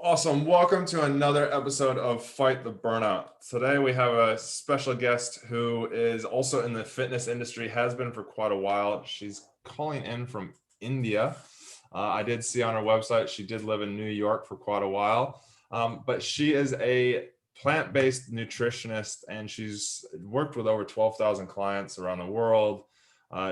Awesome. Welcome to another episode of Fight the Burnout. Today we have a special guest who is also in the fitness industry, has been for quite a while. She's calling in from India. I did see on her website she did live in New York for quite a while, but she is a plant-based nutritionist and she's worked with over 12,000 clients around the world.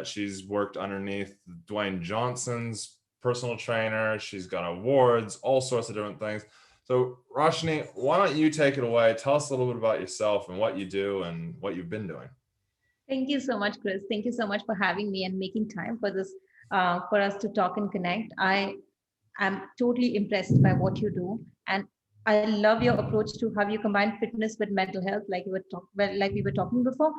She's worked underneath Dwayne Johnson's personal trainer. She's got awards, all sorts of different things. So Roshni, why don't you take it away? Tell us a little bit about yourself and what you do and what you've been doing. Thank you so much, Chris. Thank you so much for having me and making time for this, for us to talk and connect. I am totally impressed by what you do, and I love your approach to how you combine fitness with mental health, like we were talking before.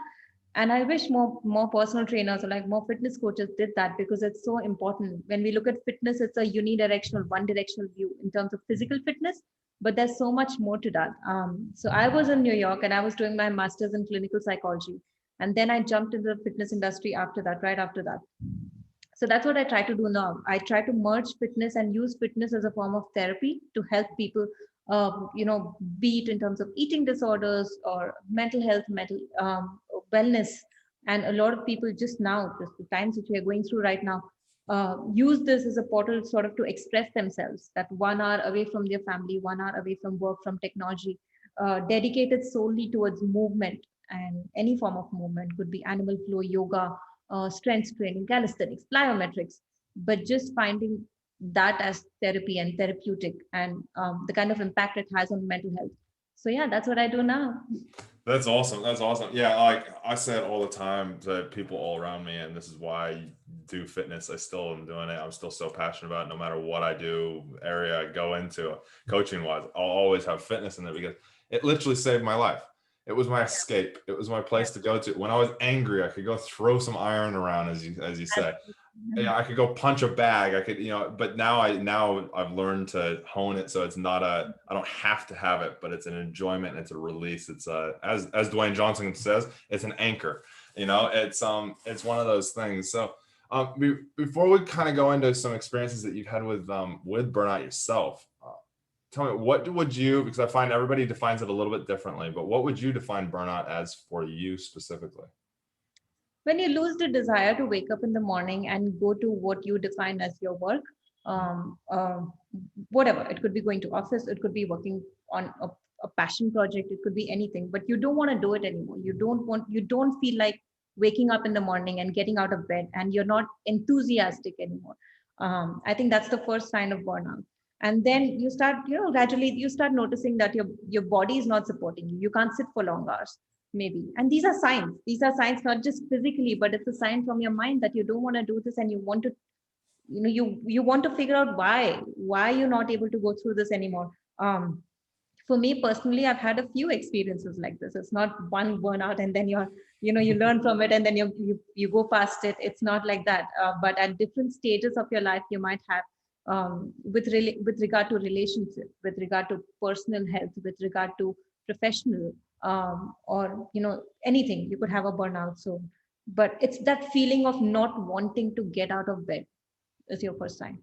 And I wish more personal trainers or like more fitness coaches did that because it's so important. When we look at fitness, it's a unidirectional, one directional view in terms of physical fitness, but there's so much more to that. So I was in New York and I was doing my master's in clinical psychology, and then I jumped into the fitness industry after that, right after that. So that's what I try to do now. I try to merge fitness and use fitness as a form of therapy to help people, be it in terms of eating disorders or mental health, mental wellness. And a lot of people just now, just the times which we are going through right now, use this as a portal sort of to express themselves, that 1 hour away from their family, 1 hour away from work, from technology, dedicated solely towards movement. And any form of movement could be animal flow, yoga, strength training, calisthenics, plyometrics, but just finding that as therapy and therapeutic, and the kind of impact it has on mental health. So yeah, that's what I do now. That's awesome. That's awesome. Yeah, like I said all the time to people all around me, and this is why I do fitness. I still am doing it. I'm still so passionate about it. No matter what I do, area I go into, coaching wise, I'll always have fitness in there because it literally saved my life. It was my escape. It was my Yeah. place to go to. When I was angry, I could go throw some iron around, as you say. Yeah, I could go punch a bag. I could, but now I've learned to hone it so it's not I don't have to have it, but it's an enjoyment, it's a release. It's as Dwayne Johnson says, it's an anchor. It's one of those things. So before we kind of go into some experiences that you've had with burnout yourself, tell me what would you, because I find everybody defines it a little bit differently, but what would you define burnout as for you specifically? When you lose the desire to wake up in the morning and go to what you define as your work, um, um, whatever, it could be going to office, it could be working on a passion project, it could be anything, but you don't want to do it anymore. You don't feel like waking up in the morning and getting out of bed, and you're not enthusiastic anymore. I think that's the first sign of burnout. And then you start, gradually you start noticing that your body is not supporting you. You can't sit for long hours, maybe. And these are signs not just physically, but it's a sign from your mind that you don't want to do this, and you want to, you want to figure out why you're not able to go through this anymore. For me personally, I've had a few experiences like this. It's not one burnout and then you learn from it and then you go past it. It's not like that. But at different stages of your life, you might have, with regard to relationship, with regard to personal health, with regard to professional, or anything, you could have a burnout. So, but it's that feeling of not wanting to get out of bed is your first sign.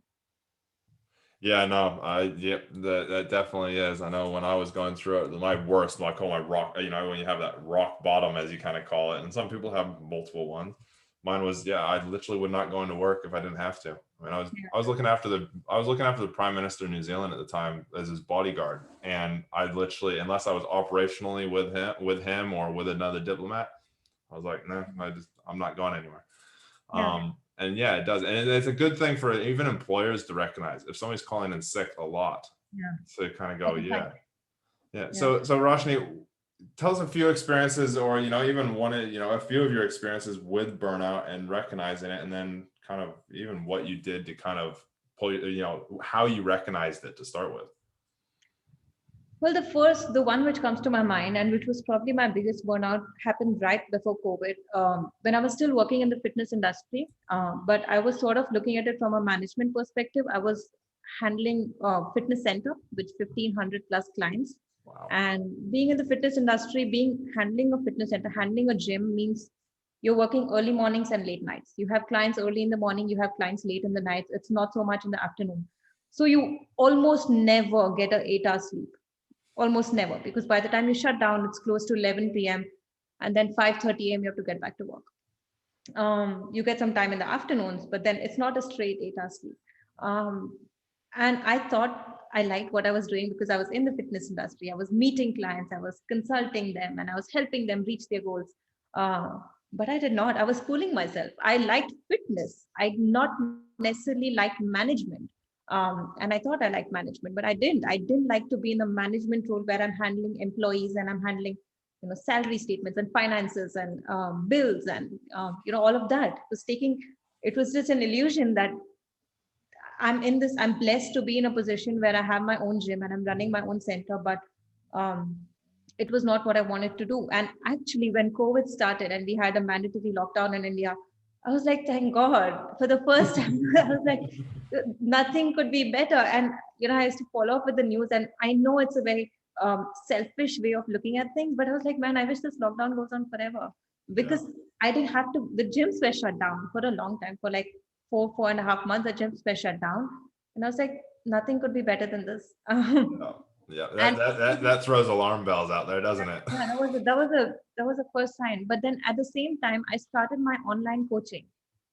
Yeah, no, yep, that definitely is. I know when I was going through it, my worst, I call my rock, when you have that rock bottom, as you kind of call it, and some people have multiple ones. Mine was, yeah, I literally would not go into work if I didn't have to. I mean, I was looking after the Prime Minister of New Zealand at the time as his bodyguard, and I literally, unless I was operationally with him or with another diplomat, I was like, no, I'm not going anywhere. Yeah. And yeah, it does. And it's a good thing for even employers to recognize if somebody's calling in sick a lot, Yeah. to kind of All go, the time. yeah. Yeah. Yeah. So Roshni, tell us a few experiences or, even a few of your experiences with burnout and recognizing it, and then kind of even what you did to kind of pull, how you recognized it to start with. Well, the one which comes to my mind, and which was probably my biggest burnout, happened right before COVID, when I was still working in the fitness industry. But I was sort of looking at it from a management perspective. I was handling a fitness center with 1,500 plus clients. Wow. And being in the fitness industry, handling a fitness center, handling a gym means you're working early mornings and late nights. You have clients early in the morning, you have clients late in the night. It's not so much in the afternoon. So you almost never get a 8 hour sleep, almost never, because by the time you shut down, it's close to 11 p.m. and then 5:30 a.m. you have to get back to work. You get some time in the afternoons, but then it's not a straight 8 hour sleep. Um, and I thought I liked what I was doing because I was in the fitness industry. I was meeting clients, I was consulting them, and I was helping them reach their goals. But I did not. I was fooling myself. I liked fitness. I did not necessarily like management. And I thought I liked management, but I didn't. I didn't like to be in a management role where I'm handling employees and I'm handling salary statements and finances and bills and all of that. It was just an illusion that I'm blessed to be in a position where I have my own gym and I'm running my own center, but um, it was not what I wanted to do. And actually, when COVID started and we had a mandatory lockdown in India, I was like, thank God. For the first time, I was like, nothing could be better. And, I used to follow up with the news, and I know it's a very selfish way of looking at things, but I was like, man, I wish this lockdown goes on forever because I didn't have to, the gyms were shut down for a long time, for like 4.5 months, the gyms were shut down. And I was like, nothing could be better than this. Yeah, And that throws alarm bells out there, doesn't it? yeah, that was a first sign. But then at the same time, I started my online coaching,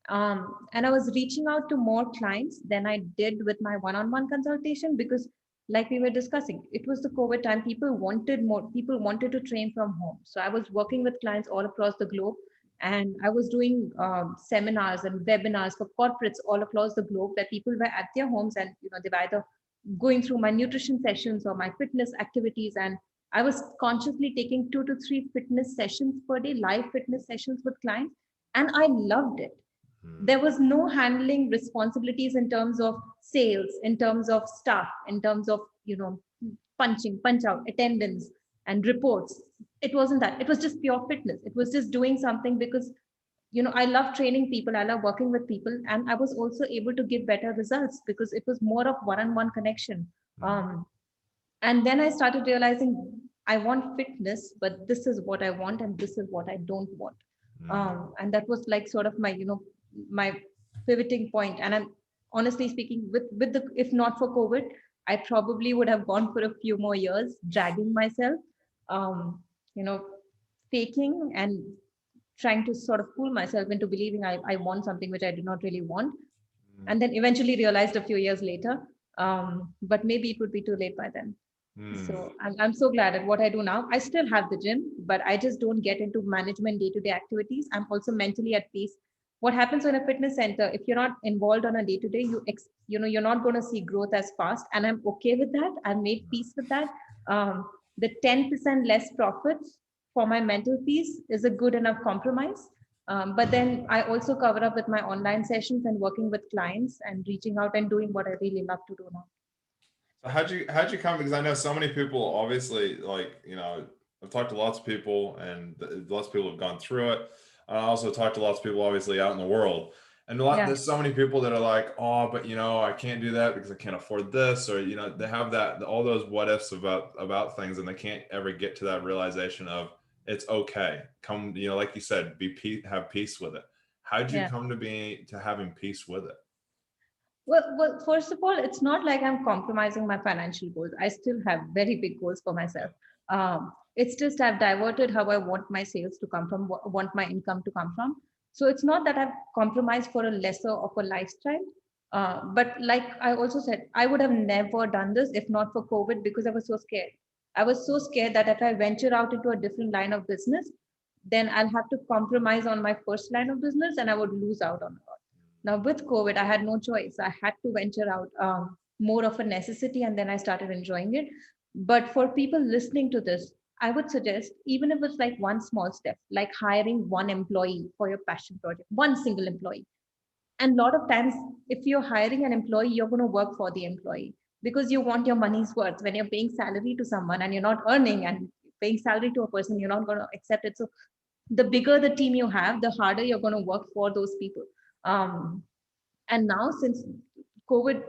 and I was reaching out to more clients than I did with my one-on-one consultation because, like we were discussing, it was the COVID time. People wanted more. People wanted to train from home. So I was working with clients all across the globe, and I was doing seminars and webinars for corporates all across the globe where people were at their homes and they were either going through my nutrition sessions or my fitness activities, and I was consciously taking 2 to 3 fitness sessions per day, live fitness sessions with clients, and I loved it. There was no handling responsibilities in terms of sales, in terms of staff, in terms of punch out attendance and reports. It wasn't that. It was just pure fitness. It was just doing something because I love training people, I love working with people, and I was also able to give better results because it was more of one-on-one connection. And then I started realizing I want fitness, but this is what I want and this is what I don't want. And that was like sort of my pivoting point. And I'm honestly speaking, with the, if not for COVID, I probably would have gone for a few more years dragging myself, um, you know faking and trying to sort of fool myself into believing I want something which I did not really want, and then eventually realized a few years later. But maybe it would be too late by then. So I'm so glad at what I do now. I still have the gym, but I just don't get into management day-to-day activities. I'm also mentally at peace. What happens in a fitness center, if you're not involved on a day-to-day, you're not going to see growth as fast. And I'm okay with that. I've made peace with that. The 10% less profits for my mental peace is a good enough compromise. But then I also cover up with my online sessions and working with clients and reaching out and doing what I really love to do now. So how'd you come? Because I know so many people, obviously, like, I've talked to lots of people, and lots of people have gone through it. I also talked to lots of people, obviously, out in the world, and Yeah. there's so many people that are like, oh, but I can't do that because I can't afford this, or they have all those what ifs about things, and they can't ever get to that realization of it's okay. Come, like you said, have peace with it. How'd you Yeah. come to having peace with it? Well, first of all, it's not like I'm compromising my financial goals. I still have very big goals for myself. It's just I've diverted how I want my sales to come from, want my income to come from. So it's not that I've compromised for a lesser of a lifestyle. But like I also said, I would have never done this if not for COVID because I was so scared. I was so scared that if I venture out into a different line of business, then I'll have to compromise on my first line of business and I would lose out on it. Now, with COVID, I had no choice. I had to venture out, more of a necessity, and then I started enjoying it. But for people listening to this, I would suggest, even if it's like one small step, like hiring one employee for your passion project, one single employee. And a lot of times, if you're hiring an employee, you're going to work for the employee because you want your money's worth. When you're paying salary to someone and you're not earning and paying salary to a person, you're not going to accept it. So the bigger the team you have, the harder you're going to work for those people. And now since COVID,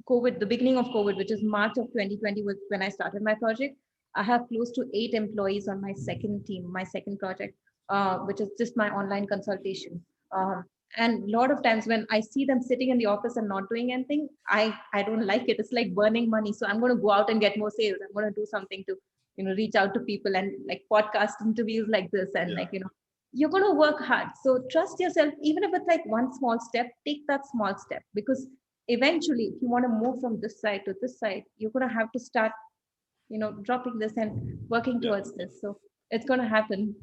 the beginning of COVID, which is March of 2020, was when I started my project. I have close to 8 employees on my second team, my second project, which is just my online consultation. And a lot of times when I see them sitting in the office and not doing anything, I don't like it. It's like burning money. So I'm going to go out and get more sales. I'm going to do something to, reach out to people, and like podcast interviews like this, and Yeah. like, you're going to work hard. So trust yourself. Even if it's like one small step, take that small step, because eventually if you want to move from this side to this side, you're going to have to start, dropping this and working Yeah. towards this. So it's going to happen.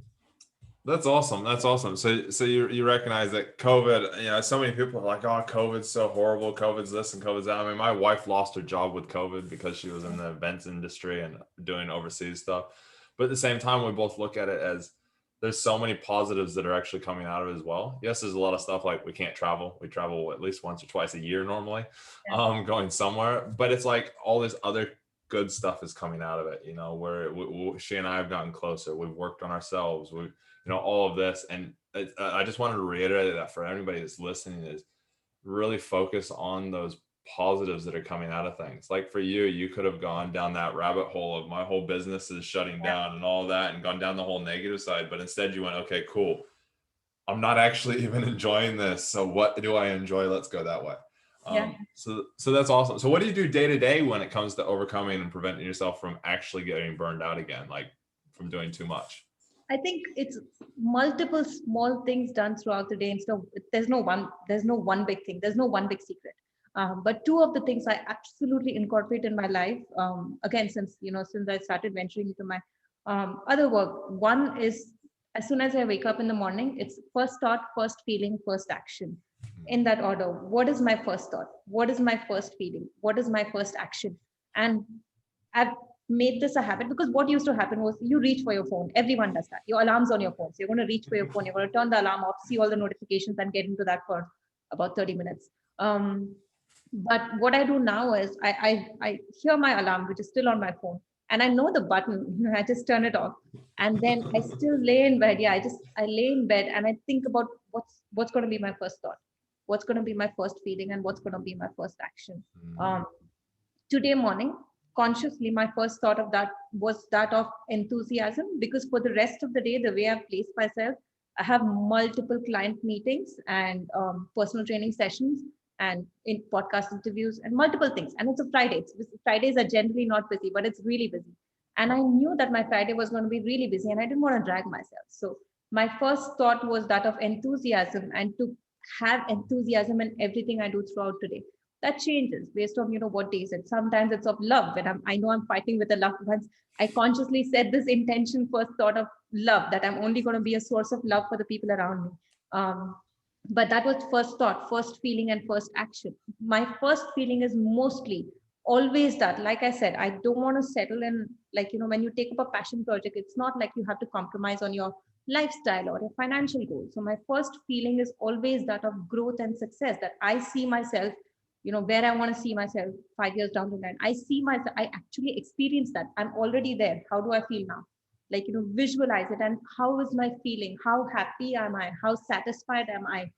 That's awesome. That's awesome. So you recognize that COVID, so many people are like, oh, COVID's so horrible. COVID's this and COVID's that. I mean, my wife lost her job with COVID because she was in the events industry and doing overseas stuff. But at the same time, we both look at it as there's so many positives that are actually coming out of it as well. Yes, there's a lot of stuff like we can't travel. We travel at least once or twice a year normally, going somewhere. But it's like all this other good stuff is coming out of it, where she and I have gotten closer. We've worked on ourselves. We've all of this. And I just wanted to reiterate that for anybody that's listening is really focus on those positives that are coming out of things. Like for you, you could have gone down that rabbit hole of my whole business is shutting down and all that and gone down the whole negative side. But instead you went, okay, cool. I'm not actually even enjoying this. So what do I enjoy? Let's go that way. So that's awesome. So what do you do day to day when it comes to overcoming and preventing yourself from actually getting burned out again, like from doing too much? I think it's multiple small things done throughout the day. Instead of, there's no one big thing. There's no one big secret. But two of the things I absolutely incorporate in my life, again, since I started venturing into my other work. One is, as soon as I wake up in the morning, it's first thought, first feeling, first action. In that order. What is my first thought? What is my first feeling? What is my first action? And I've made this a habit, because what used to happen was you reach for your phone. Everyone does that. Your alarm's on your phone. So you're going to reach for your phone. You're going to turn the alarm off, see all the notifications, and get into that for about 30 minutes. But what I do now is I hear my alarm, which is still on my phone, and I know the button. I just turn it off, and then I still lay in bed. Yeah, I lay in bed and I think about what's going to be my first thought, what's going to be my first feeling, and what's going to be my first action. Today morning, consciously, my first thought of that was that of enthusiasm, because for the rest of the day, the way I've placed myself, I have multiple client meetings and personal training sessions and in podcast interviews and multiple things. And it's a Friday. Fridays are generally not busy, but it's really busy. And I knew that my Friday was going to be really busy, and I didn't want to drag myself. So my first thought was that of enthusiasm, and to have enthusiasm in everything I do throughout today. That changes based on what days it. Sometimes it's of love, when I know I'm fighting with a loved ones. I consciously set this intention, first thought of love, that I'm only going to be a source of love for the people around me. But that was first thought, first feeling, and first action. My first feeling is mostly always that, like I said, I don't want to settle in, like, when you take up a passion project, it's not like you have to compromise on your lifestyle or a financial goal. So my first feeling is always that of growth and success, that I see myself, where I want to see myself 5 years down the line. I see myself, I actually experience that. I'm already there. How do I feel now? Like, visualize it. And how is my feeling? How happy am I? How satisfied am I?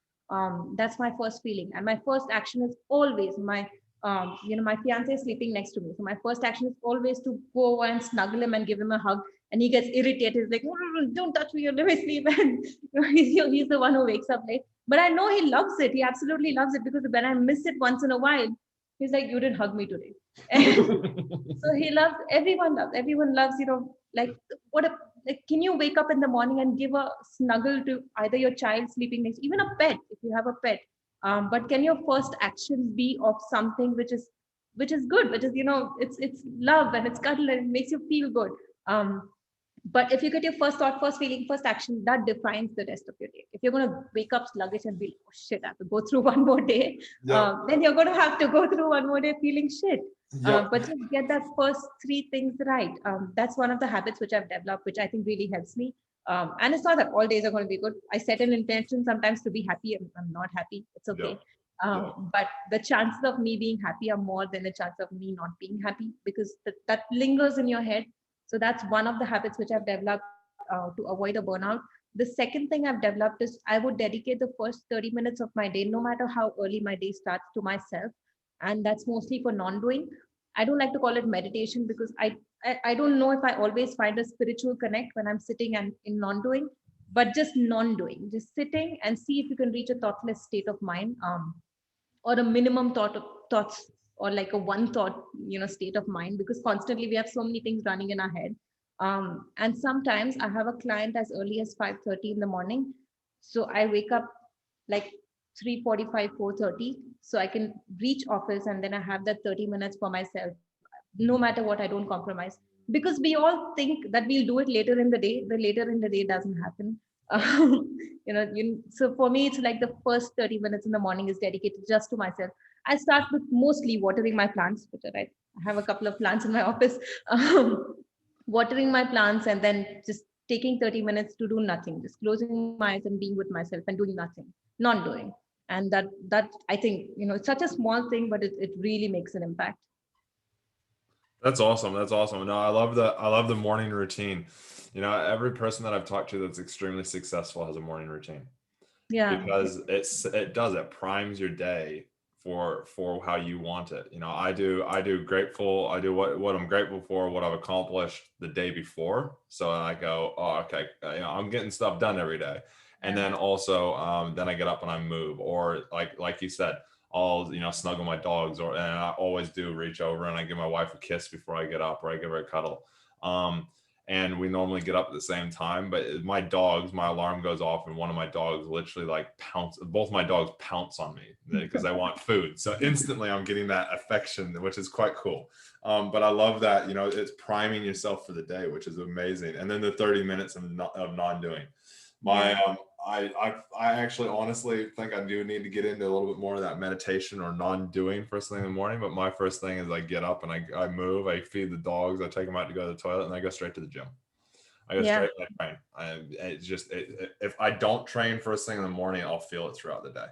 That's my first feeling. And my first action is always my fiance is sleeping next to me. So my first action is always to go over and snuggle him and give him a hug. And he gets irritated. He's like, don't touch me, let me sleep. And he's the one who wakes up late. But I know he loves it. He absolutely loves it, because when I miss it once in a while, he's like, you didn't hug me today. So he loves, everyone loves, like, like, can you wake up in the morning and give a snuggle to either your child sleeping next, even a pet, if you have a pet. But can your first actions be of something which is good, which is, it's love and it's cuddle and it makes you feel good. But if you get your first thought, first feeling, first action, that defines the rest of your day. If you're going to wake up sluggish and be like, oh shit, I have to go through one more day, then you're going to have to go through one more day feeling shit. But just get that first three things right. That's one of the habits which I've developed, which I think really helps me. And it's not that all days are going to be good. I set an intention sometimes to be happy. I'm not happy. It's okay. But the chances of me being happy are more than the chance of me not being happy, because that lingers in your head. So that's one of the habits which I've developed to avoid a burnout. The second thing I've developed is I would dedicate the first 30 minutes of my day, no matter how early my day starts, to myself. And that's mostly for non-doing. I don't like to call it meditation, because I don't know if I always find a spiritual connect when I'm sitting and in non-doing. but just non-doing, just sitting and see if you can reach a thoughtless state of mind, or a minimum thoughts, or like a one thought, state of mind, because constantly we have so many things running in our head. And sometimes I have a client as early as 5:30 in the morning, so I wake up like 3:45, 4:30, so I can reach office, and then I have that 30 minutes for myself. No matter what, I don't compromise, because we all think that we'll do it later in the day. The later in the day doesn't happen. So for me, it's like the first 30 minutes in the morning is dedicated just to myself. I start with mostly watering my plants, which I have a couple of plants in my office. Watering my plants, and then just taking 30 minutes to do nothing, just closing my eyes and being with myself and doing nothing, not doing. And that I think, it's such a small thing, but it really makes an impact. That's awesome. That's awesome. No, I love the morning routine. Every person that I've talked to that's extremely successful has a morning routine, Yeah. because it primes your day for how you want it. I do what I'm grateful for, what I've accomplished the day before. So I go, oh, okay, I'm getting stuff done every day. And Yeah. then also, then I get up and I move, or like you said, I'll snuggle my dogs, and I always do reach over and I give my wife a kiss before I get up, or I give her a cuddle. Um, and we normally get up at the same time, but my alarm goes off, and one of my dogs literally like both my dogs pounce on me because I want food. So instantly I'm getting that affection, which is quite cool. But I love that, it's priming yourself for the day, which is amazing. And then the 30 minutes of non-doing. My Yeah. I actually honestly think I do need to get into a little bit more of that meditation or non-doing first thing in the morning. But my first thing is I get up and I move, I feed the dogs, I take them out to go to the toilet, and I go straight to the gym. I go Yeah. straight and I train. If I don't train first thing in the morning, I'll feel it throughout the day.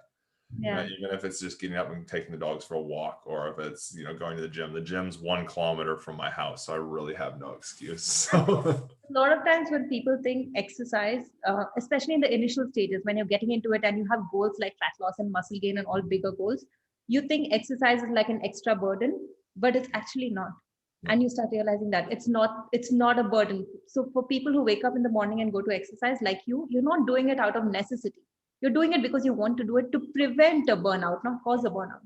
Yeah. Even if it's just getting up and taking the dogs for a walk, or if it's going to the gym. The gym's 1 kilometer from my house, so I really have no excuse. So A lot of times when people think exercise, especially in the initial stages, when you're getting into it and you have goals like fat loss and muscle gain and all bigger goals, you think exercise is like an extra burden, but it's actually not. no. And you start realizing that it's not a burden. So for people who wake up in the morning and go to exercise like you're not doing it out of necessity. You're doing it because you want to do it to prevent a burnout, not cause a burnout.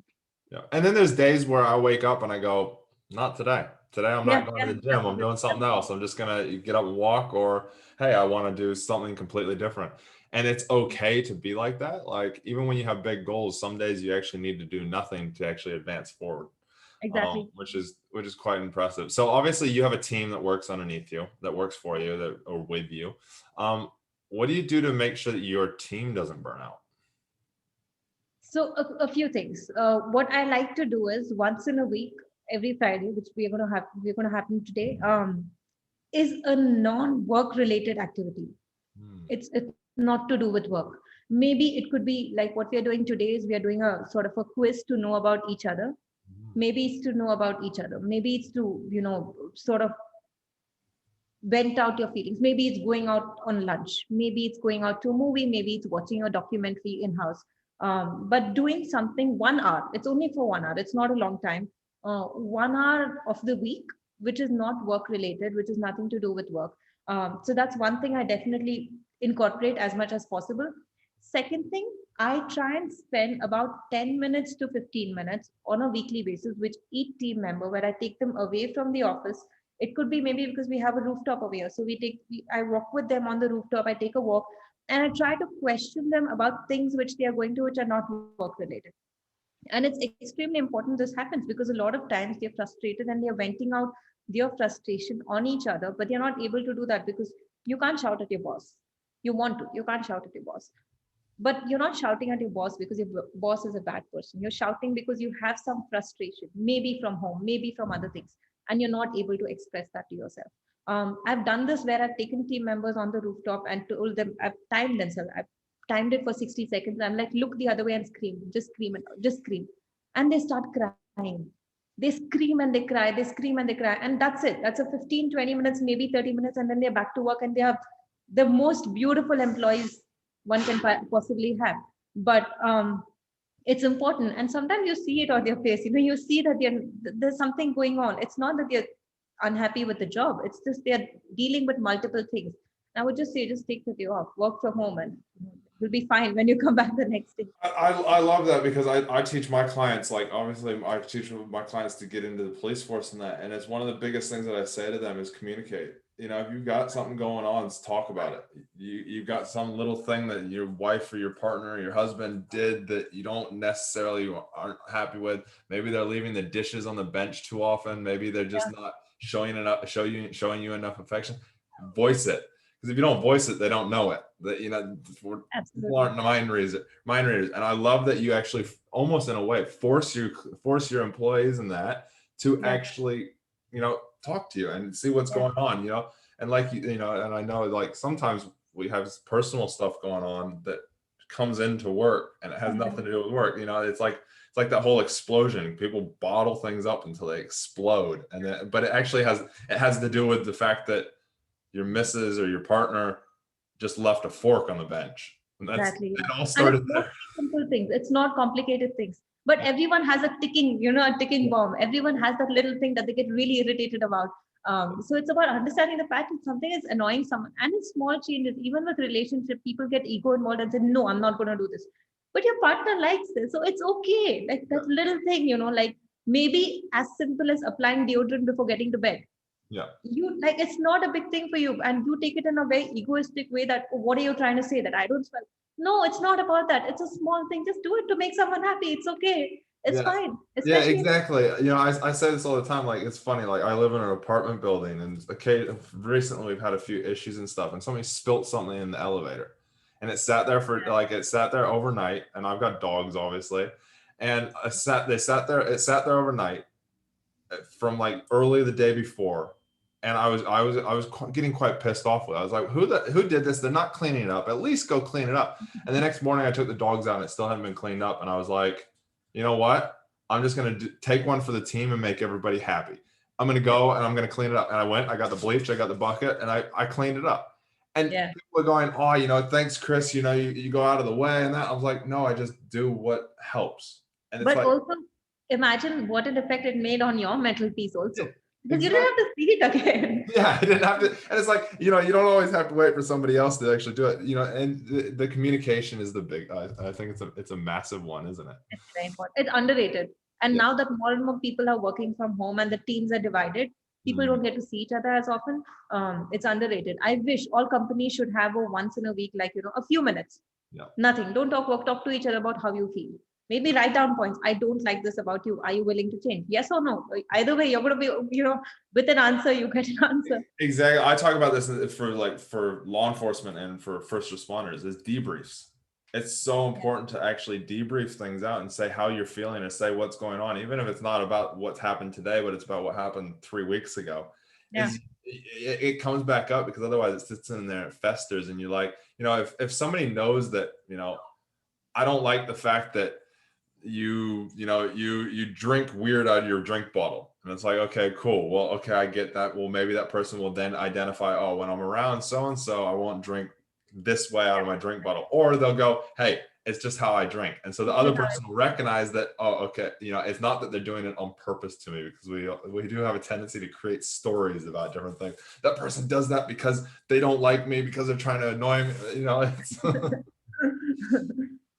Yeah. And then there's days where I wake up and I go, not today. Today I'm Yeah, not going yeah, to the gym. I'm doing something else. I'm just gonna get up and walk, or hey, I want to do something completely different. And it's okay to be like that. Like even when you have big goals, some days you actually need to do nothing to actually advance forward. exactly. Which is quite impressive. So obviously you have a team that works underneath you, that works for you, that or with you. What do you do to make sure that your team doesn't burn out? So a few things. What I like to do is once in a week, every Friday, which we're gonna happen today, is a non-work related activity. Hmm. It's not to do with work. Maybe it could be like what we are doing today is we are doing a sort of a quiz to know about each other. Maybe it's to know about each other. Maybe it's to sort of vent out your feelings. Maybe it's going out on lunch. Maybe it's going out to a movie. Maybe it's watching a documentary in house. But doing something 1 hour, it's only for 1 hour. It's not a long time. 1 hour of the week, which is not work related, which is nothing to do with work. So that's one thing I definitely incorporate as much as possible. Second thing, I try and spend about 10 minutes to 15 minutes on a weekly basis with each team member where I take them away from the office. It could be maybe because we have a rooftop over here. So I walk with them on the rooftop, I take a walk, and I try to question them about things which they are going to, which are not work related. And it's extremely important this happens because a lot of times they're frustrated and they're venting out their frustration on each other, but they're not able to do that because you can't shout at your boss. You want to, you can't shout at your boss. But you're not shouting at your boss because your boss is a bad person. You're shouting because you have some frustration, maybe from home, maybe from other things, and you're not able to express that to yourself. I've done this where I've taken team members on the rooftop and told them, I've timed themselves. I've timed it for 60 seconds. I'm like, look the other way and scream and just scream. And they start crying. They scream and they cry, they scream and they cry. And that's it. That's a 15, 20 minutes, maybe 30 minutes. And then they're back to work and they have the most beautiful employees one can possibly have. But it's important, and sometimes you see it on their face. You see that there's something going on. It's not that they're unhappy with the job, it's just they're dealing with multiple things. I would just say, just take the day off, work from home, and you'll be fine when you come back the next day. I love that because I teach my clients, like obviously I teach my clients to get into the police force and that, and it's one of the biggest things that I say to them is communicate. You know, if you've got something going on, talk about it. You've got some little thing that your wife or your partner or your husband did that you don't necessarily aren't happy with. Maybe they're leaving the dishes on the bench too often. Maybe they're just Yeah, not showing you enough affection. Voice it, because if you don't voice it, they don't know it. That, you know, people absolutely. aren't mind readers, and I love that you actually almost in a way force your employees in that to Yeah, actually, you know, talk to you and see what's yeah, going on, you know. And like you know, and I know like sometimes we have personal stuff going on that comes into work and it has yeah. nothing to do with work, you know. It's like that whole explosion. People bottle things up until they explode, and then but it has to do with the fact that your missus or your partner just left a fork on the bench. And that's Exactly. it Yeah. all And it's started there. mostly simple things. It's not complicated things. But everyone has a ticking, a ticking bomb. Everyone has that little thing that they get really irritated about. So it's about understanding the pattern. Something is annoying someone, and it's small changes. Even with relationship, people get ego involved and say, "No, I'm not going to do this." But your partner likes this, so it's okay. Like Yeah. that little thing, like maybe as simple as applying deodorant before getting to bed. Yeah. You like it's not a big thing for you, and you take it in a very egoistic way that, "Oh, what are you trying to say, that I don't smell?" No, it's not about that. It's a small thing. Just do it to make someone happy. It's okay. It's Yeah. fine, Yeah, especially. exactly. You know, I say this all the time. Like, it's funny. Like, I live in an apartment building, and recently we've had a few issues and stuff. And somebody spilt something in the elevator, and it sat there overnight. And I've got dogs, obviously, and they sat there. It sat there overnight from like early the day before, and I was getting quite pissed off with it. I was like, who did this? They're not cleaning it up. At least go clean it up. And the next morning, I took the dogs out, and it still hadn't been cleaned up. And I was like, you know what? I'm just gonna take one for the team and make everybody happy. I'm gonna Yeah, go and I'm gonna clean it up. And I went. I got the bleach. I got the bucket, and I cleaned it up. And yeah. people are going, oh, you know, thanks, Chris. You know, you go out of the way and that. I was like, no, I just do what helps. And it's But like, also imagine what an effect it made on your mental peace yeah, also, because you didn't exactly. have to see it again. Yeah, I didn't have to, and it's like, you know, you don't always have to wait for somebody else to actually do it, you know. And the communication is the big. I think it's a massive one, isn't it? It's very important. It's underrated. And Yeah. now that more and more people are working from home and the teams are divided, people Mm, don't get to see each other as often. It's underrated. I wish all companies should have a once in a week, like, a few minutes. yeah. Nothing. Don't talk to each other about how you feel. Maybe write down points. I don't like this about you. Are you willing to change? Yes or no? Either way, you're going to be, with an answer, you get an answer. Exactly. I talk about this for law enforcement and for first responders is debriefs. It's so important to actually debrief things out and say how you're feeling and say what's going on, even if it's not about what's happened today, but it's about what happened 3 weeks ago. Yeah. Is it comes back up, because otherwise it sits in there, it festers, and you're like, you know, if somebody knows that, you know, I don't like the fact that you drink weird out of your drink bottle, and it's like, okay, cool, well, okay, I get that. Well, maybe that person will then identify, oh, when I'm around so and so, I won't drink this way out of my drink bottle. Or they'll go, hey, it's just how I drink. And so the other person will recognize that, oh, okay, you know, it's not that they're doing it on purpose to me, because we do have a tendency to create stories about different things. That person does that because they don't like me, because they're trying to annoy me, you know. It's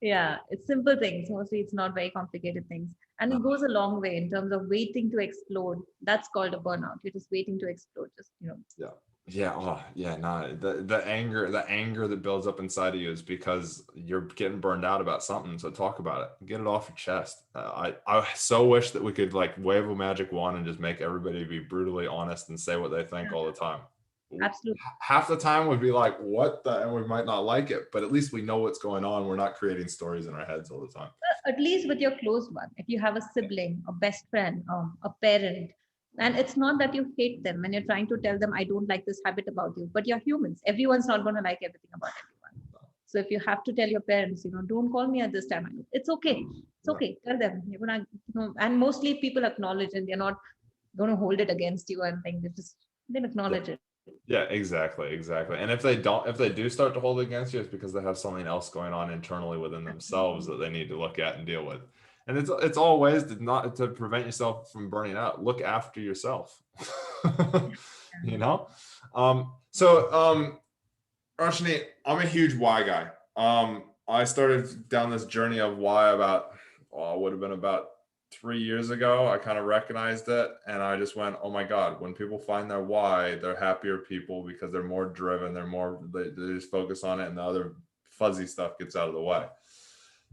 Yeah, it's simple things. Mostly it's not very complicated things. And it goes a long way in terms of waiting to explode. That's called a burnout. You're just waiting to explode. Yeah. Yeah. Oh, yeah. No, the anger that builds up inside of you is because you're getting burned out about something. So talk about it. Get it off your chest. I so wish that we could like wave a magic wand and just make everybody be brutally honest and say what they think Yeah, all the time. absolutely. Half the time we'd be like, what the, and we might not like it, but at least we know what's going on. We're not creating stories in our heads all the time. At least with your close one, if you have a sibling, a best friend, a parent, and it's not that you hate them and you're trying to tell them, "I don't like this habit about you," but you're humans. Everyone's not going to like everything about everyone. So if you have to tell your parents, don't call me at this time. It's okay. It's Yeah. okay. Tell them. You're gonna, and mostly people acknowledge, and they're not going to hold it against you and think they Yeah. acknowledge it. Yeah, exactly. And if they do start to hold it against you, it's because they have something else going on internally within themselves that they need to look at and deal with. And it's all ways to prevent yourself from burning out. Look after yourself. You know? So Roshni, I'm a huge why guy. I started down this journey of why about, would have been about 3 years ago. I kind of recognized it, and I just went, "Oh my God!" When people find their why, they're happier people because they're more driven. They just focus on it, and the other fuzzy stuff gets out of the way.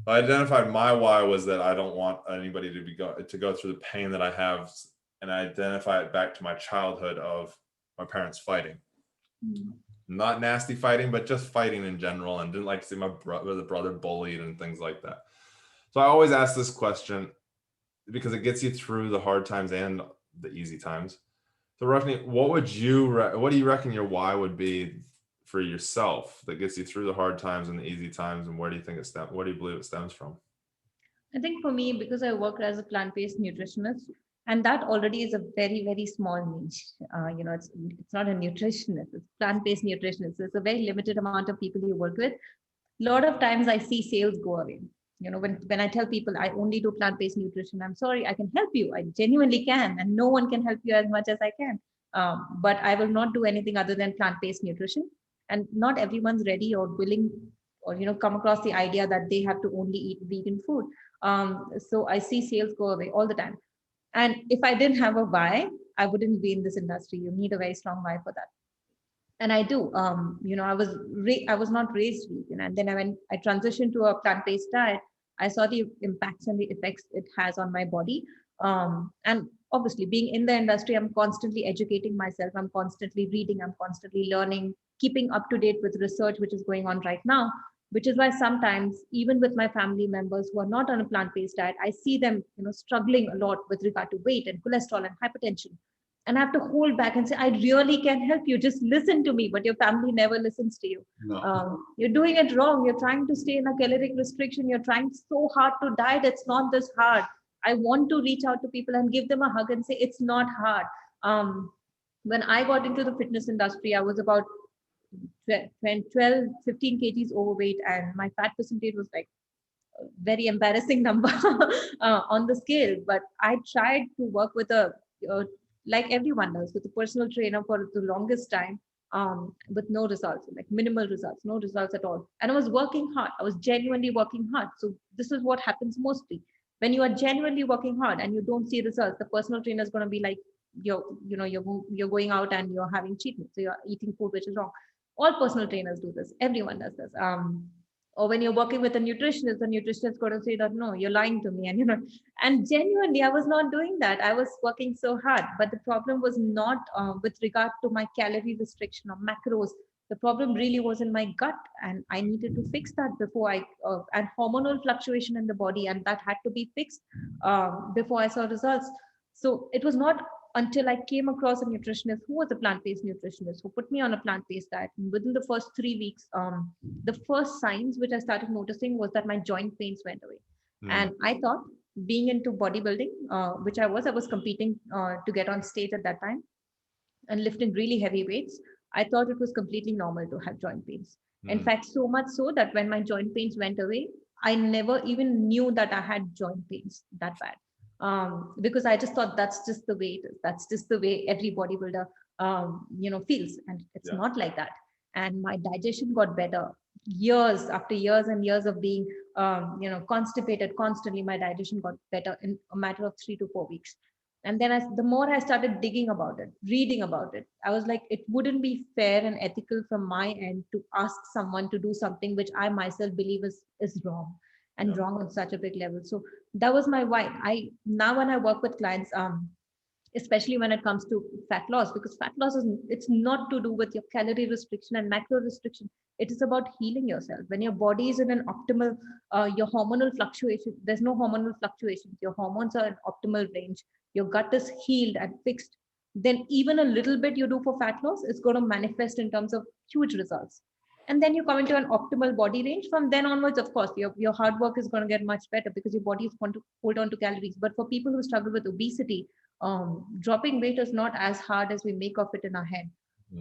I identified my why was that I don't want anybody to go through the pain that I have, and I identify it back to my childhood of my parents fighting, Mm. not nasty fighting, but just fighting in general, and didn't like to see my brother bullied and things like that. So I always ask this question because it gets you through the hard times and the easy times. So Roshni, what do you reckon your why would be for yourself that gets you through the hard times and the easy times, and where do you think what do you believe it stems from? I think for me, because I work as a plant-based nutritionist, and that already is a very, very small niche. It's not a nutritionist; it's plant-based nutritionist. So it's a very limited amount of people you work with. A lot of times, I see sales go away. When I tell people I only do plant-based nutrition, I'm sorry, I can help you. I genuinely can, and no one can help you as much as I can. But I will not do anything other than plant-based nutrition. And not everyone's ready or willing, or come across the idea that they have to only eat vegan food. So I see sales go away all the time. And if I didn't have a why, I wouldn't be in this industry. You need a very strong why for that. And I do. I was not raised vegan, and then I transitioned to a plant-based diet. I saw the impacts and the effects it has on my body. And obviously, being in the industry, I'm constantly educating myself. I'm constantly reading. I'm constantly learning, keeping up to date with research which is going on right now. Which is why sometimes, even with my family members who are not on a plant-based diet, I see them, struggling a lot with regard to weight and cholesterol and hypertension, and I have to hold back and say, I really can help you. Just listen to me. But your family never listens to you. No. You're doing it wrong. You're trying to stay in a caloric restriction. You're trying so hard to diet. It's not this hard. I want to reach out to people and give them a hug and say, it's not hard. When I got into the fitness industry, I was about 12, 15 kgs overweight, and my fat percentage was like a very embarrassing number on the scale. But I tried to work with like everyone does, with a personal trainer for the longest time, with no results, like minimal results, no results at all. And I was working hard. I was genuinely working hard. So this is what happens mostly when you are genuinely working hard and you don't see results. The personal trainer is going to be like, you're going out and you're having cheat meal, so you're eating food which is wrong. All personal trainers do this. Everyone does this. Or when you're working with a nutritionist, the nutritionist is going to say that, no, you're lying to me. And and genuinely, I was not doing that. I was working so hard. But the problem was not with regard to my calorie restriction or macros. The problem really was in my gut, and I needed to fix that before and hormonal fluctuation in the body, and that had to be fixed before I saw results. So it was not until I came across a nutritionist who was a plant-based nutritionist who put me on a plant-based diet. And within the first 3 weeks, the first signs which I started noticing was that my joint pains went away. And I thought, being into bodybuilding, which I was competing to get on stage at that time and lifting really heavy weights, I thought it was completely normal to have joint pains. In fact, so much so that when my joint pains went away, I never even knew that I had joint pains that bad. Because I just thought that's just the way it is. That's just the way every bodybuilder, feels, and it's not like that. And my digestion got better. Years after years and years of being, constipated constantly, my digestion got better in a matter of 3 to 4 weeks. And then the more I started digging about it, reading about it, I was like, it wouldn't be fair and ethical from my end to ask someone to do something which I myself believe is wrong, and wrong on such a big level. So that was my why. I now when I work with clients, especially when it comes to fat loss, because fat loss it's not to do with your calorie restriction and macro restriction. It is about healing yourself. When your body is in an optimal, your hormonal fluctuation, there's no hormonal fluctuations, your hormones are in optimal range, your gut is healed and fixed, then even a little bit you do for fat loss is going to manifest in terms of huge results. And then you come into an optimal body range. From then onwards, of course, your hard work is going to get much better because your body is going to hold on to calories. But for people who struggle with obesity, dropping weight is not as hard as we make of it in our head.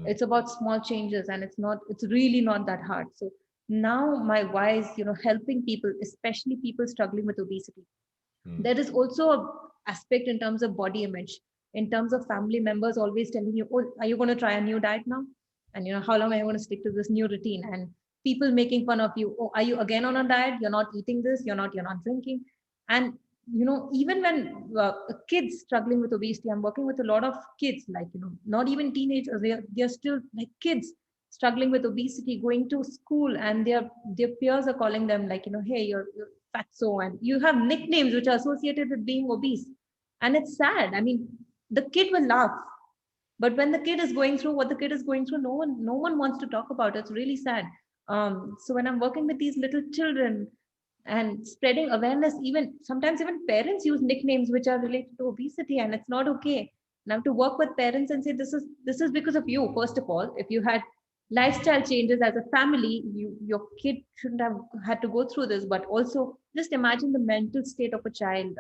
It's about small changes, and it's really not that hard. So now my why is, helping people, especially people struggling with obesity. There is also a aspect in terms of body image, in terms of family members always telling you, oh, are you going to try a new diet now? And how long am I going to stick to this new routine? And people making fun of you. Oh, are you again on a diet? You're not eating this. You're not drinking. And even when kids struggling with obesity, I'm working with a lot of kids, like not even teenagers. They're still like kids struggling with obesity, going to school, and their peers are calling them like, hey, you're fatso, and you have nicknames which are associated with being obese. And it's sad. I mean, the kid will laugh, but when the kid is going through what the kid is going through, no one wants to talk about it. It's really sad. So when I'm working with these little children and spreading awareness, even sometimes even parents use nicknames which are related to obesity, and it's not okay. And I have to work with parents and say, this is because of you. First of all, if you had lifestyle changes as a family, your kid shouldn't have had to go through this. But also, just imagine the mental state of a child.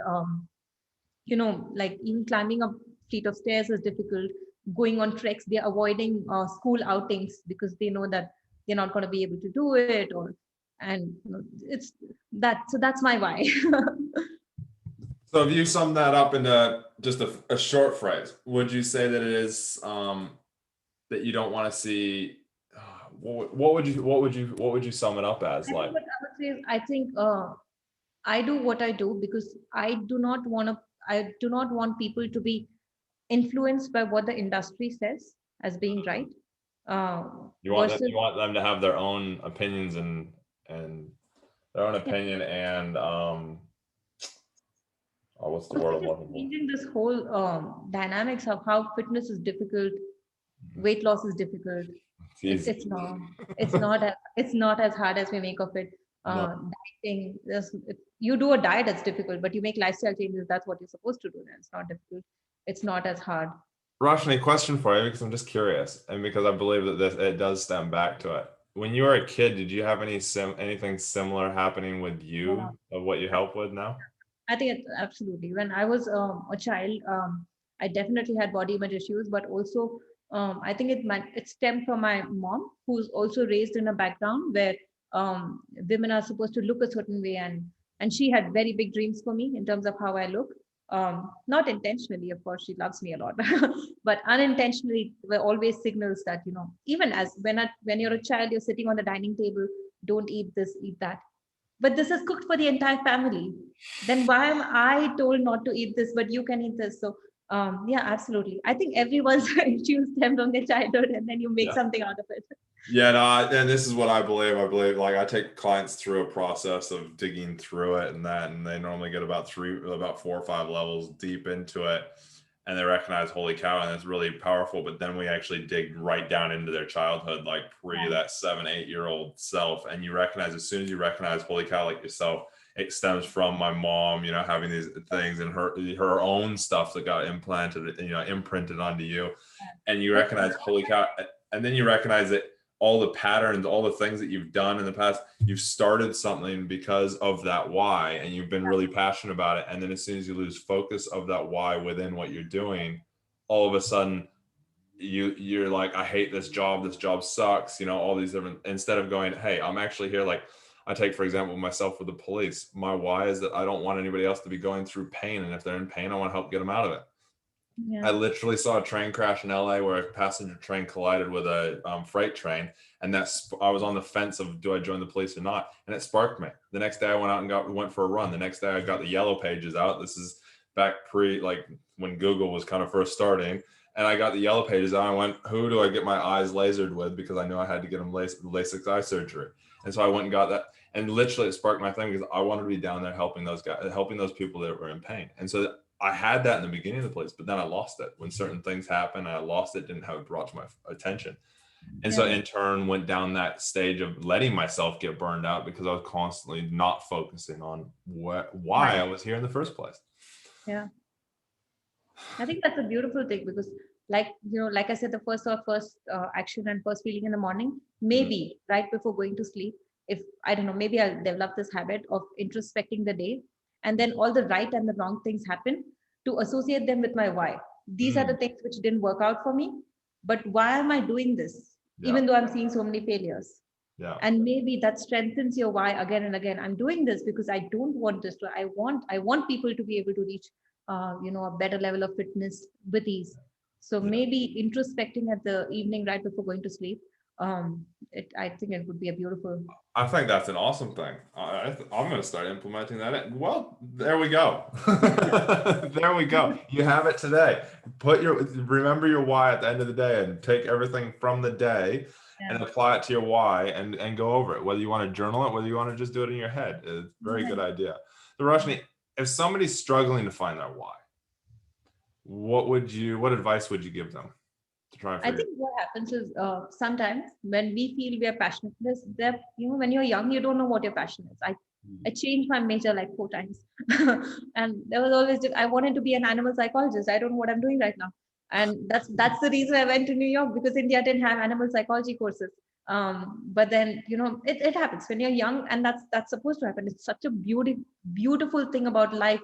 Like even climbing a flight of stairs is difficult. Going on treks, they're avoiding school outings because they know that they're not going to be able to do it. Or and it's that. So that's my why. So if you sum that up into just a short phrase, would you say that it is that you don't want to see? What would you sum it up as? I think Like, what I would say is, I think I do what I do because I do not want people to be influenced by what the industry says as being right. Uh, you versus want them to have their own opinions and their own Yeah, opinion and oh, what's the I word think I'm it's looking for? changing this whole dynamics of how fitness is difficult, weight loss is difficult. It's easy. It's not as hard as we make of it. No. Dieting, if you do a diet, it's difficult, but you make lifestyle changes, that's what you're supposed to do. And it's not difficult. It's not as hard. Roshni, question for you because I'm just curious, and because I believe that it does stem back to it. When you were a kid, did you have anything similar happening with Yeah. you of what you help with now? I think absolutely. When I was a child, I definitely had body image issues, but also I think it stemmed from my mom, who's also raised in a background where women are supposed to look a certain way, and she had very big dreams for me in terms of how I look. Not intentionally, of course, she loves me a lot, but unintentionally, were always signals that even as when you're a child, you're sitting on the dining table, don't eat this, eat that, but this is cooked for the entire family. Then why am I told not to eat this, but you can eat this? So yeah, absolutely. I think everyone's issues stem from their childhood, and then you make Yeah. something out of it. Yeah, no, and this is what I believe. I believe like I take clients through a process of digging through it and they normally get about 4 or 5 levels deep into it, and they recognize, holy cow, and it's really powerful. But then we actually dig right down into their childhood, like pre that 7, 8 year old self, and you recognize as soon as you recognize, holy cow, like yourself, it stems from my mom, having these things and her own stuff that got imprinted onto you, and you recognize, holy cow, and then you recognize that all the patterns, all the things that you've done in the past, you've started something because of that why, and you've been really passionate about it. And then as soon as you lose focus of that why within what you're doing, all of a sudden you're like, I hate this job sucks, all these different, instead of going, hey, I'm actually here. Like I take, for example, myself with the police, my why is that I don't want anybody else to be going through pain. And if they're in pain, I want to help get them out of it. I Yeah. literally saw a train crash in LA where a passenger train collided with a freight train, and I was on the fence of, do I join the police or not? And it sparked me. The next day I went out and went for a run. The next day I got the yellow pages out. This is back like when Google was kind of first starting, and I got the yellow pages out. I went, who do I get my eyes lasered with? Because I knew I had to get them LASIK eye surgery, and so I went and got that. And literally it sparked my thing because I wanted to be down there helping those guys, helping those people that were in pain. And so I had that in the beginning of the place, but then I lost it when certain things happened. I lost it, didn't have it brought to my attention. And so in turn went down that stage of letting myself get burned out because I was constantly not focusing on why I was here in the first place. Yeah. I think that's a beautiful thing because, like I said, the first action and first feeling in the morning, maybe right before going to sleep, if I don't know, maybe I'll develop this habit of introspecting the day, and then all the right and the wrong things happen to associate them with my why. These are the things which didn't work out for me, but why am I doing this? Even though I'm seeing so many failures. Yeah. And maybe that strengthens your why again and again. I'm doing this because I don't want this I want people to be able to reach a better level of fitness with ease. So maybe introspecting at the evening right before going to sleep. I think it would be a beautiful. I think that's an awesome thing. I'm going to start implementing that. Well, there we go. There we go. You have it today. Remember your why at the end of the day, and take everything from the day and apply it to your why, and go over it. Whether you want to journal it, whether you want to just do it in your head, it's a very good idea. So Roshni, if somebody's struggling to find their why, what advice would you give them to try and I figure think what happens is sometimes when we feel we are passionate, when you're young, you don't know what your passion is. I changed my major like 4 times, and there was always I wanted to be an animal psychologist. I don't know what I'm doing right now, and that's the reason I went to New York, because India didn't have animal psychology courses. But then it happens when you're young, and that's supposed to happen. It's such a beautiful thing about life,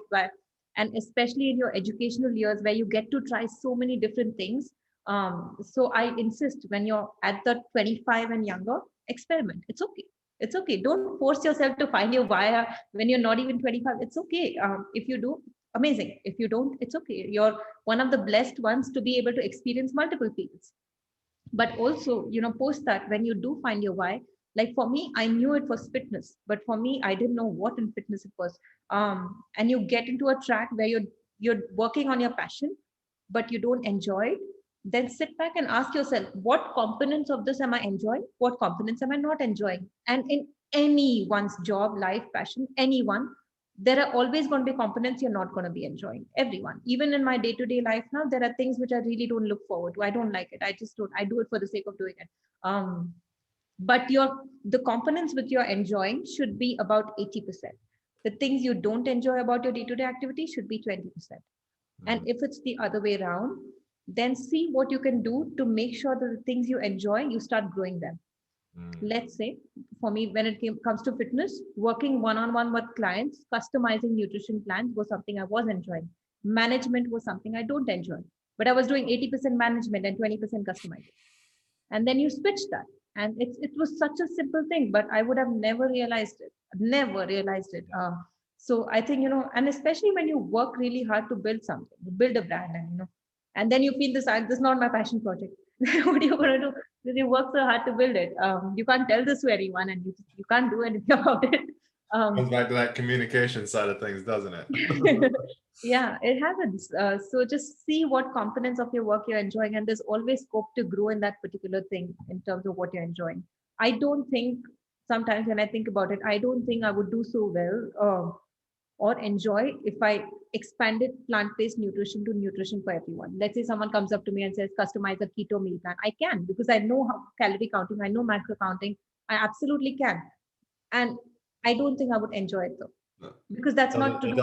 and especially in your educational years where you get to try so many different things. So I insist, when you're at the 25 and younger, experiment. It's okay. It's okay. Don't force yourself to find your why when you're not even 25. It's okay. If you do, amazing. If you don't, it's okay. You're one of the blessed ones to be able to experience multiple fields. But also, post that, when you do find your why, like for me, I knew it was fitness, but for me, I didn't know what in fitness it was. And you get into a track where you're working on your passion, but you don't enjoy it. Then sit back and ask yourself, what components of this am I enjoying? What components am I not enjoying? And in anyone's job, life, passion, anyone, there are always going to be components you're not going to be enjoying. Everyone, even in my day-to-day life now, there are things which I really don't look forward to. I don't like it. I just don't. I do it for the sake of doing it. But the components which you're enjoying should be about 80%. The things you don't enjoy about your day-to-day activity should be 20%. And if it's the other way around, then see what you can do to make sure that the things you enjoy, you start growing them. Let's say, for me, when it comes to fitness, working one-on-one with clients, customizing nutrition plans was something I was enjoying. Management was something I don't enjoy, but I was doing 80% management and 20% customizing. And then you switch that. And it was such a simple thing, but I would have never realized it. Never realized it. So I think, and especially when you work really hard to build something, you build a brand, and then you feel this is not my passion project. What are you going to do? Because you work so hard to build it. You can't tell this to anyone, and you can't do anything about it. Comes back to that communication side of things, doesn't it? Yeah, it happens. So just see what components of your work you're enjoying, and there's always scope to grow in that particular thing in terms of what you're enjoying. I don't think, sometimes when I think about it, I don't think I would do so well or enjoy if I expanded plant-based nutrition to nutrition for everyone. Let's say someone comes up to me and says, customize a keto meal plan. I can, because I know how calorie counting, I know macro counting. I absolutely can. And I don't think I would enjoy it though, because that's not to do.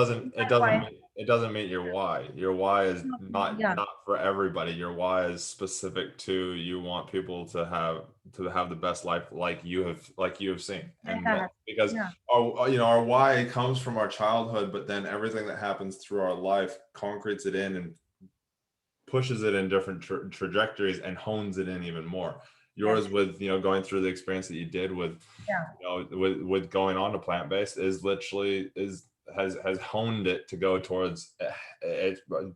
It doesn't meet your why. Your why is Yeah, not for everybody. Your why is specific to, you want people to have the best life like you have seen. And because yeah, our why comes from our childhood, but then everything that happens through our life concretes it in and pushes it in different trajectories and hones it in even more. Yours, with going through the experience that you did with with going on to plant-based, is literally has honed it to go towards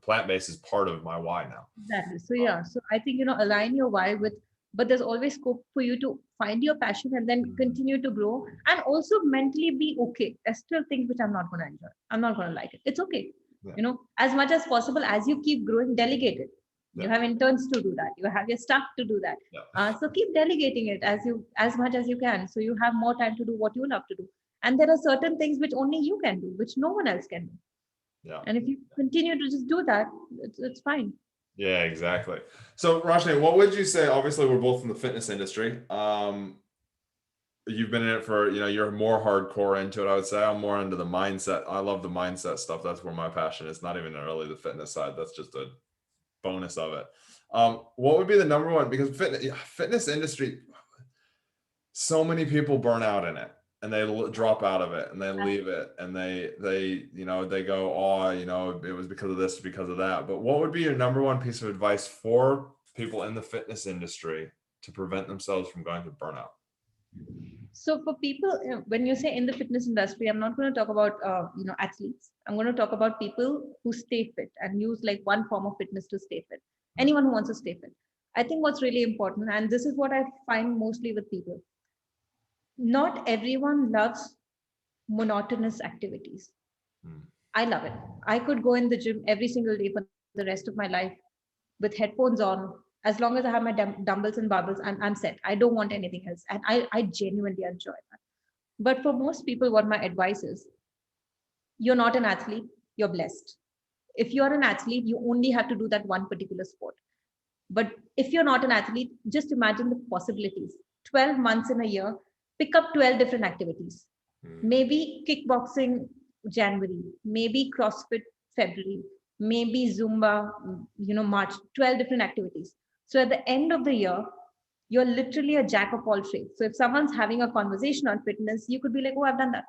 plant-based is part of my why now. exactly. So yeah, so I think align your why with, but there's always scope for you to find your passion and then continue to grow, and also mentally be okay. There's still things which I'm not going to enjoy. I'm not going to like it. It's okay. As much as possible, as you keep growing, delegate it. You have interns to do that. You have your staff to do that. So keep delegating it as much as you can, so you have more time to do what you love to do. And there are certain things which only you can do, which no one else can do. And if you continue to just do that, it's fine. Yeah, exactly. So Roshni, what would you say? Obviously, we're both in the fitness industry. You've been in it for, you're more hardcore into it. I would say I'm more into the mindset. I love the mindset stuff. That's where my passion is. Not even really the fitness side. That's just a bonus of it. What would be the number one? Because fitness industry, so many people burn out in it, and they drop out of it, and they leave it, and they go, oh, it was because of this, because of that. But what would be your number one piece of advice for people in the fitness industry to prevent themselves from going to burnout? So for people, when you say in the fitness industry, I'm not going to talk about athletes. I'm going to talk about people who stay fit and use like one form of fitness to stay fit. anyone who wants to stay fit. I think what's really important, and this is what I find mostly with people, not everyone loves monotonous activities. Mm. I love it. I could go in the gym every single day for the rest of my life with headphones on. As long as I have my dumbbells and barbells, I'm set. I don't want anything else. And I genuinely enjoy that. But for most people, what my advice is, you're not an athlete, you're blessed. If you're an athlete, you only have to do that one particular sport. But if you're not an athlete, just imagine the possibilities. 12 months in a year, pick up 12 different activities. Mm. Maybe kickboxing January, maybe CrossFit February, maybe Zumba, March, 12 different activities. So at the end of the year, you're literally a jack of all trades. So if someone's having a conversation on fitness, you could be like, oh, I've done that.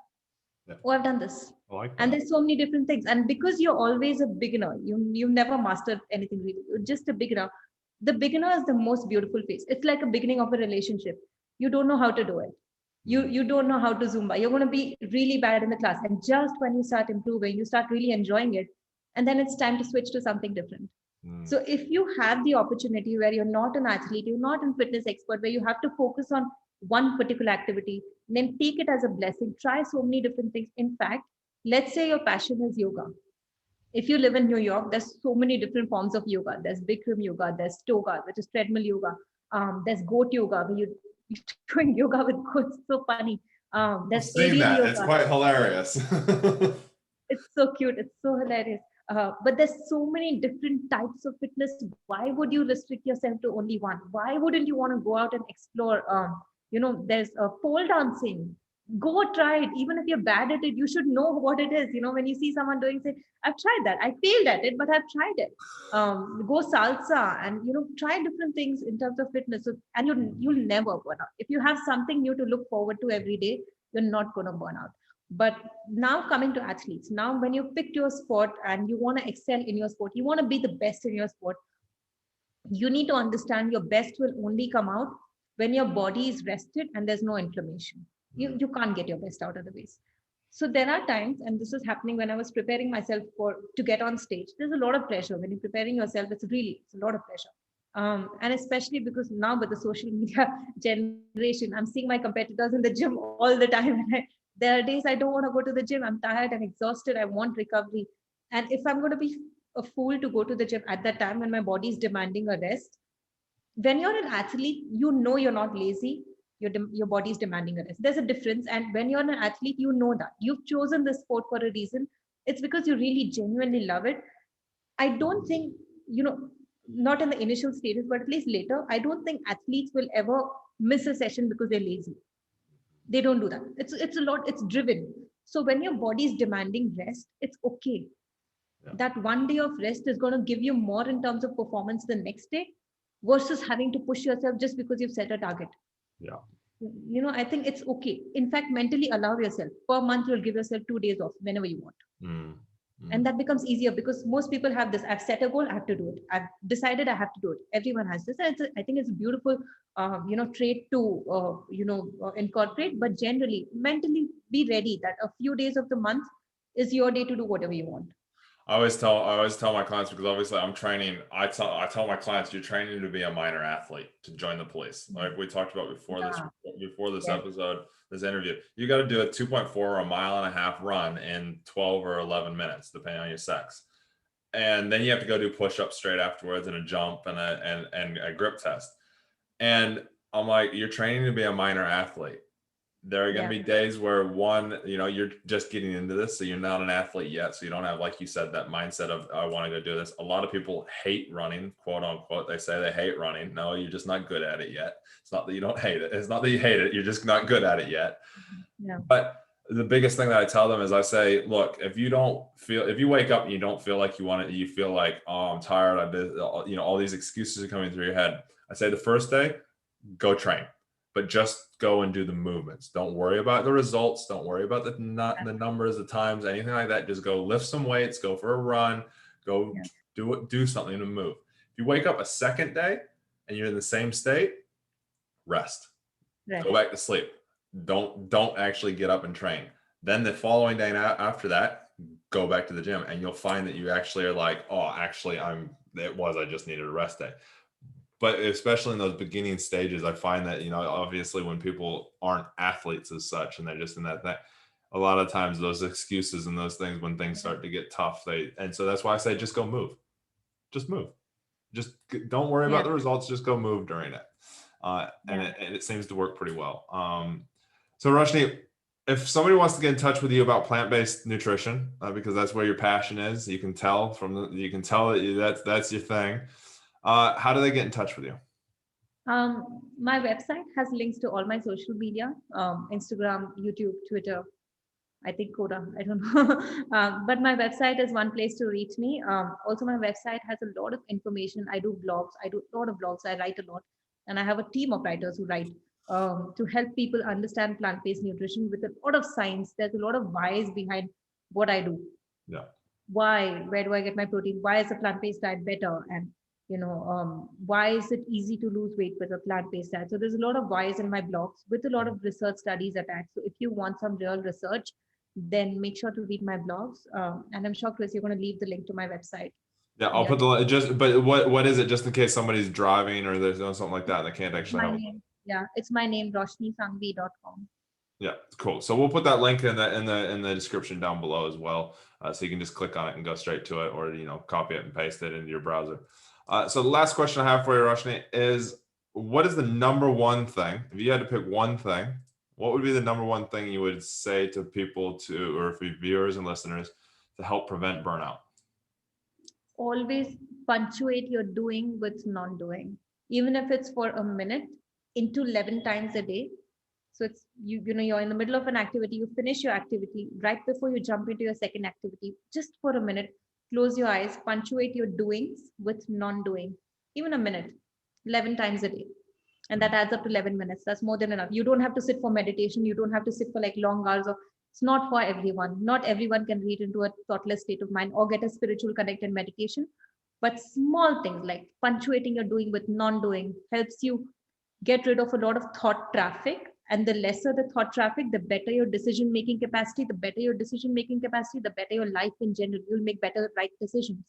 Yeah. Oh, I've done this. I like And that. there's so many different things. And because you're always a beginner, you've never mastered anything really. You're just a beginner. The beginner is the most beautiful phase. It's like a beginning of a relationship. You don't know how to do it. You don't know how to Zumba. You're going to be really bad in the class. And just when you start improving, you start really enjoying it. And then it's time to switch to something different. Mm. So if you have the opportunity where you're not an athlete, you're not a fitness expert, where you have to focus on one particular activity, then take it as a blessing. Try so many different things. In fact, let's say your passion is yoga. If you live in New York, there's so many different forms of yoga. There's Bikram yoga, there's toga, which is treadmill yoga. There's goat yoga, where you're doing yoga with goats. So funny. I've There's seen aerial that. yoga. It's quite hilarious. It's so cute. It's so hilarious. But there's so many different types of fitness. Why would you restrict yourself to only one? Why wouldn't you want to go out and explore? There's pole dancing. Go try it. Even if you're bad at it, you should know what it is. When you see someone doing, say, I've tried that. I failed at it, but I've tried it. Go salsa and try different things in terms of fitness. So, and you'll never burn out. If you have something new to look forward to every day, you're not going to burn out. But now coming to athletes, now when you picked your sport and you want to excel in your sport, you want to be the best in your sport, you need to understand your best will only come out when your body is rested and there's no inflammation. You can't get your best out of the ways. So there are times, and this is happening when I was preparing myself to get on stage. There's a lot of pressure when you're preparing yourself. It's a lot of pressure. And especially because now with the social media generation, I'm seeing my competitors in the gym all the time. There are days I don't want to go to the gym. I'm tired and exhausted. I want recovery. And if I'm going to be a fool to go to the gym at that time when my body is demanding a rest, when you're an athlete, you're not lazy. Your body is demanding a rest. There's a difference. And when you're an athlete, you know that. You've chosen the sport for a reason. It's because you really genuinely love it. I don't think, not in the initial stages, but at least later, I don't think athletes will ever miss a session because they're lazy. They don't do that. It's a lot. It's driven. So when your body is demanding rest, it's okay. Yeah. That one day of rest is going to give you more in terms of performance the next day versus having to push yourself just because you've set a target. Yeah. I think it's okay. In fact, mentally allow yourself. Per month, you'll give yourself 2 days off whenever you want. And that becomes easier because most people have this. I've set a goal, I have to do it. I've decided I have to do it. Everyone has this. And I think it's a beautiful, trait to, incorporate. But generally, mentally be ready that a few days of the month is your day to do whatever you want. I always tell my clients, because obviously I'm training. I tell my clients, you're training to be a minor athlete to join the police. Like we talked about before this episode, this interview, you got to do a 2.4 or a mile and a half run in 12 or 11 minutes, depending on your sex. And then you have to go do push-ups straight afterwards and a jump and a grip test. And I'm like, you're training to be a minor athlete. There are going to be days where you're just getting into this. So you're not an athlete yet. So you don't have, like you said, that mindset of, I want to go do this. A lot of people hate running, quote unquote. They say they hate running. No, you're just not good at it yet. It's not that you don't hate it. It's not that you hate it. You're just not good at it yet. Yeah. But the biggest thing that I tell them is I say, look, if you wake up and you don't feel like you want it, you feel like, oh, I'm tired. I did, all these excuses are coming through your head. I say the first day, go train. But just go and do the movements. Don't worry about the results. Don't worry about the numbers, the times, anything like that. Just go lift some weights, go for a run, go do something to move. If you wake up a second day and you're in the same state, rest. Go back to sleep. Don't actually get up and train. Then the following day after that, go back to the gym, and you'll find that you actually are like, oh, actually I just needed a rest day. But especially in those beginning stages, I find that, obviously when people aren't athletes as such, and they're just in that thing, a lot of times those excuses and those things, when things start to get tough, and so that's why I say, just go move, just move, just don't worry about Yeah. the results, just go move during it. And Yeah. it seems to work pretty well. So Roshni, if somebody wants to get in touch with you about plant-based nutrition, because that's where your passion is, you can tell that that's your thing. How do they get in touch with you? My website has links to all my social media, Instagram, YouTube, Twitter, I think Coda, I don't know. But my website is one place to reach me. Also, my website has a lot of information. I do blogs. I do a lot of blogs. I write a lot. And I have a team of writers who write to help people understand plant-based nutrition with a lot of science. There's a lot of whys behind what I do. Yeah. Why? Where do I get my protein? Why is a plant-based diet better? And why is it easy to lose weight with a plant-based diet? So there's a lot of whys in my blogs with a lot of research studies attached. So if you want some real research, then make sure to read my blogs. And I'm sure, Chris, you're going to leave the link to my website. Yeah, I'll put the but what is it, just in case somebody's driving or there's something like that, and they can't actually help. Yeah, it's my name, roshnisangvi.com. Yeah, cool. So we'll put that link in the description down below as well, so you can just click on it and go straight to it, or copy it and paste it into your browser. So the last question I have for you, Roshni, is what is the number one thing, if you had to pick one thing, what would be the number one thing you would say to people or for viewers and listeners to help prevent burnout? Always punctuate your doing with non-doing, even if it's for a minute, into 11 times a day. So it's you're in the middle of an activity, you finish your activity right before you jump into your second activity, just for a minute, close your eyes, punctuate your doings with non-doing, even a minute, 11 times a day. And that adds up to 11 minutes. That's more than enough. You don't have to sit for meditation. You don't have to sit for like long hours. It's not for everyone. Not everyone can read into a thoughtless state of mind or get a spiritual connect in meditation. But small things like punctuating your doing with non-doing helps you get rid of a lot of thought traffic. And the lesser the thought traffic, the better your decision-making capacity. The better your decision-making capacity, the better your life in general. You'll make better right decisions.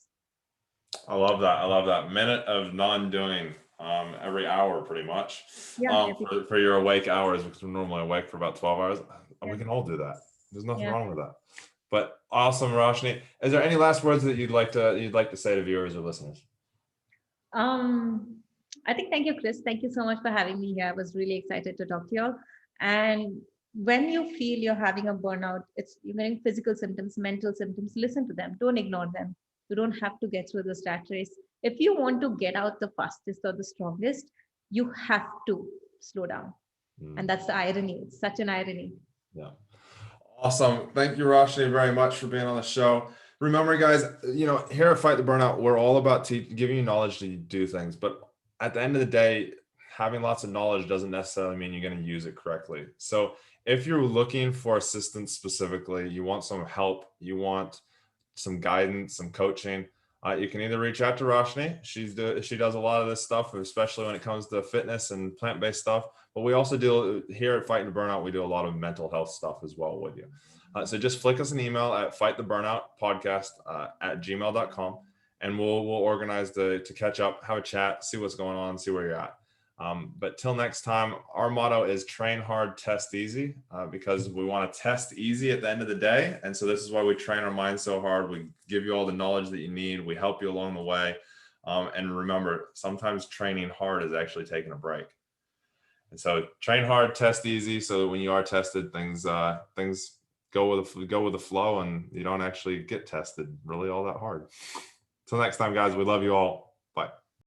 I love that. I love that. Minute of non-doing every hour, pretty much. Yeah, for your awake hours, because we're normally awake for about 12 hours. Yeah. We can all do that. There's nothing wrong with that. But awesome, Roshni. Is there any last words that you'd like to say to viewers or listeners? I think thank you, Chris. Thank you so much for having me here. I was really excited to talk to you all. And when you feel you're having a burnout, you're getting physical symptoms, mental symptoms, listen to them. Don't ignore them. You don't have to get through this rat race. If you want to get out the fastest or the strongest, you have to slow down. And that's the irony. It's such an irony. Yeah. Awesome. Thank you, Roshni, very much for being on the show. Remember, guys, here at Fight the Burnout, we're all about giving you knowledge to do things. But at the end of the day, having lots of knowledge doesn't necessarily mean you're going to use it correctly. So if you're looking for assistance specifically, you want some help, you want some guidance, some coaching, you can either reach out to Roshni. She does a lot of this stuff, especially when it comes to fitness and plant-based stuff. But we also do here at Fighting the Burnout, we do a lot of mental health stuff as well with you. So just flick us an email at fighttheburnouttpodcast@gmail.com, and we'll organize to catch up, have a chat, see what's going on, see where you're at. But till next time, our motto is train hard, test easy, because we want to test easy at the end of the day. And so this is why we train our minds so hard. We give you all the knowledge that you need. We help you along the way. And remember, sometimes training hard is actually taking a break. And so train hard, test easy, so that when you are tested, things go with the flow, and you don't actually get tested really all that hard. Till next time, guys, we love you all.